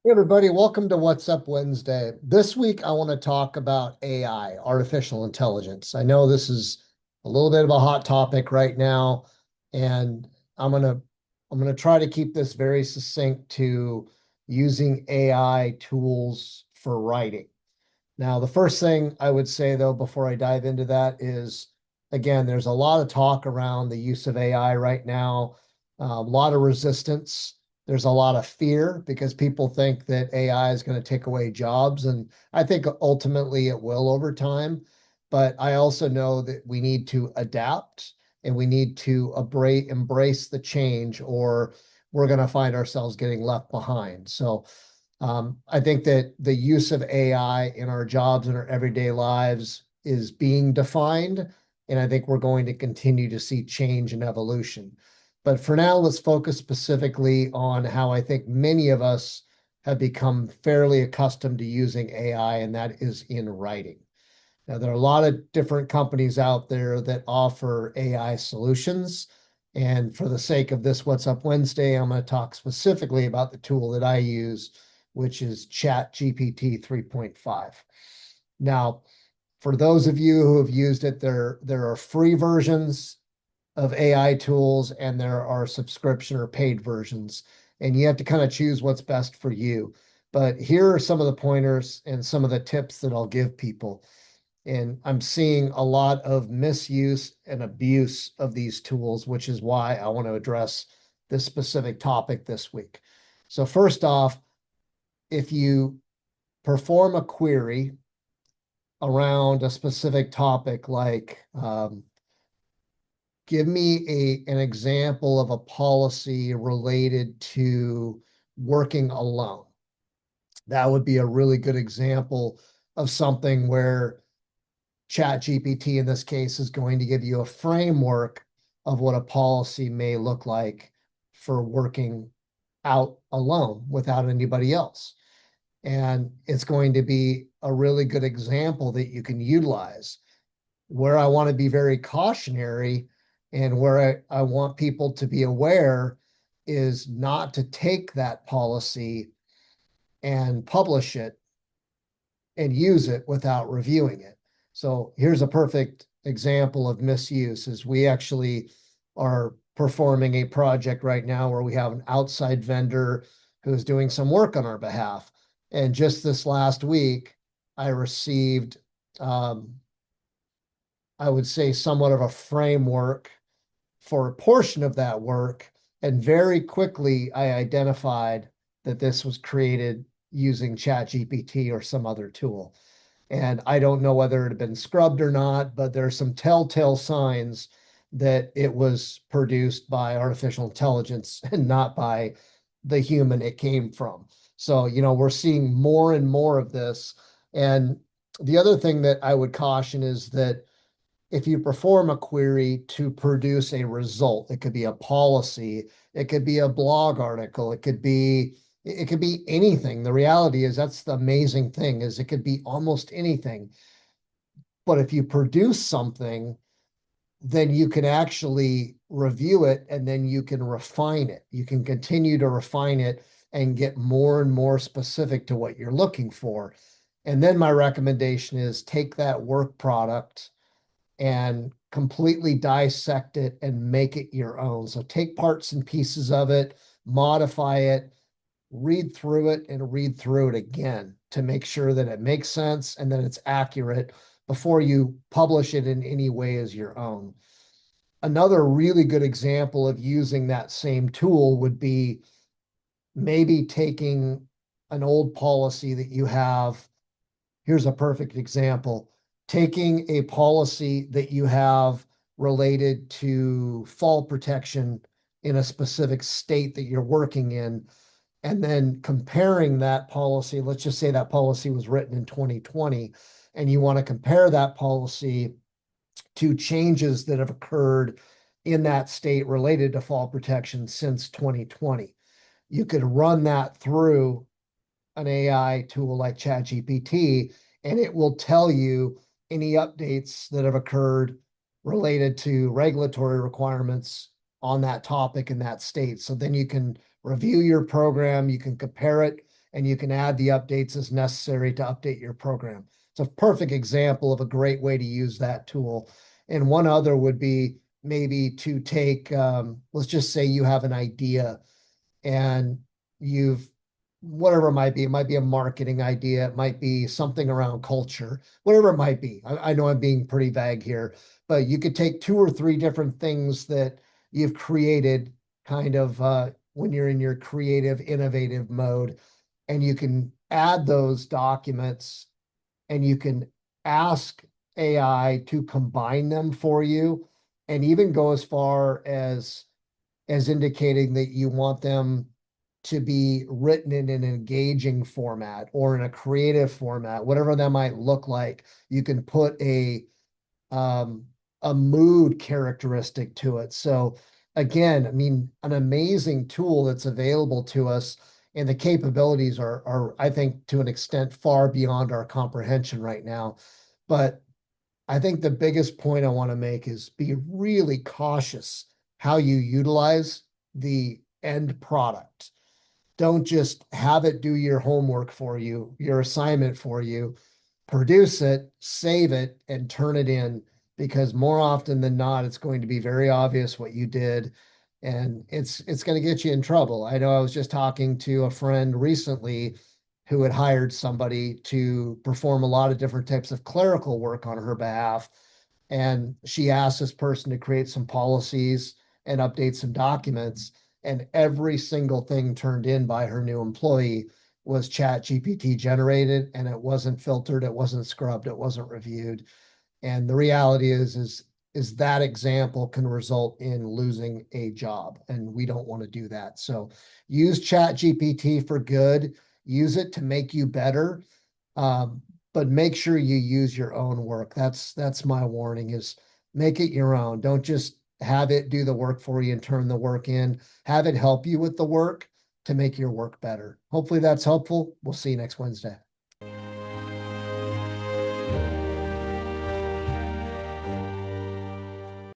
Hey everybody, welcome to What's Up Wednesday. This week I want to talk about AI, artificial intelligence. I know this is a little bit of a hot topic right now, and I'm gonna I'm gonna try to keep this very succinct to using AI tools for writing. Now, the first thing I would say though, before I dive into that is, again, there's a lot of talk around the use of AI right now, a lot of resistance. There's a lot of fear because people think that AI is going to take away jobs. And I think ultimately it will over time. But I also know that we need to adapt and we need to embrace the change, or we're going to find ourselves getting left behind. So I think that the use of AI in our jobs and our everyday lives is being defined, and I think we're going to continue to see change and evolution. But for now, let's focus specifically on how I think many of us have become fairly accustomed to using AI, and that is in writing. Now, there are a lot of different companies out there that offer AI solutions. And for the sake of this What's Up Wednesday, I'm going to talk specifically about the tool that I use, which is ChatGPT 3.5. Now, for those of you who have used it, there are free versions of AI tools and there are subscription or paid versions, and you have to kind of choose what's best for you. But here are some of the pointers and some of the tips that I'll give people. And I'm seeing a lot of misuse and abuse of these tools, which is why I want to address this specific topic this week. So, first off, if you perform a query around a specific topic, like give me an example of a policy related to working alone. That would be a really good example of something where ChatGPT in this case is going to give you a framework of what a policy may look like for working out alone without anybody else. And it's going to be a really good example that you can utilize. Where I want to be very cautionary and where I want people to be aware is not to take that policy and publish it and use it without reviewing it. So here's a perfect example of misuse is we actually are performing a project right now where we have an outside vendor who's doing some work on our behalf. And just this last week, I received, I would say, somewhat of a framework for a portion of that work. And very quickly, I identified that this was created using ChatGPT or some other tool. And I don't know whether it had been scrubbed or not, but there are some telltale signs that it was produced by artificial intelligence and not by the human it came from. So, we're seeing more and more of this. And the other thing that I would caution is that if you perform a query to produce a result, it could be a policy, it could be a blog article, it could be anything. The reality is that's the amazing thing is it could be almost anything. But if you produce something, then you can actually review it and then you can refine it. You can continue to refine it and get more and more specific to what you're looking for. And then my recommendation is take that work product and completely dissect it and make it your own. So take parts and pieces of it, modify it, read through it and read through it again to make sure that it makes sense and that it's accurate before you publish it in any way as your own. Another really good example of using that same tool would be maybe taking an old policy that you have. Here's a perfect example. Taking a policy that you have related to fall protection in a specific state that you're working in, and then comparing that policy. Let's just say that policy was written in 2020, and you want to compare that policy to changes that have occurred in that state related to fall protection since 2020. You could run that through an AI tool like ChatGPT, and it will tell you any updates that have occurred related to regulatory requirements on that topic in that state. So then you can review your program, you can compare it and you can add the updates as necessary to update your program. It's a perfect example of a great way to use that tool. And one other would be maybe to take, let's just say you have an idea and you've, whatever it might be a marketing idea, it might be something around culture, whatever it might be. I know I'm being pretty vague here, but you could take two or three different things that you've created kind of when you're in your creative, innovative mode, and you can add those documents and you can ask AI to combine them for you and even go as far as indicating that you want them to be written in an engaging format or in a creative format, whatever that might look like. You can put um, a mood characteristic to it. So again, I mean, an amazing tool that's available to us, and the capabilities are I think to an extent far beyond our comprehension right now. But I think the biggest point I want to make is be really cautious how you utilize the end product. Don't just have it do your homework for you, your assignment for you, produce it, save it, and turn it in, because more often than not, it's going to be very obvious what you did, and it's going to get you in trouble. I know I was just talking to a friend recently who had hired somebody to perform a lot of different types of clerical work on her behalf. And she asked this person to create some policies and update some documents. And every single thing turned in by her new employee was ChatGPT generated, and it wasn't filtered, it wasn't scrubbed, it wasn't reviewed. And the reality is that example can result in losing a job, and we don't want to do that. So use ChatGPT for good, use it to make you better, um, but make sure you use your own work. That's my warning, is make it your own. Don't just have it do the work for you and turn the work in. Have it help you with the work to make your work better. Hopefully that's helpful. We'll see you next Wednesday.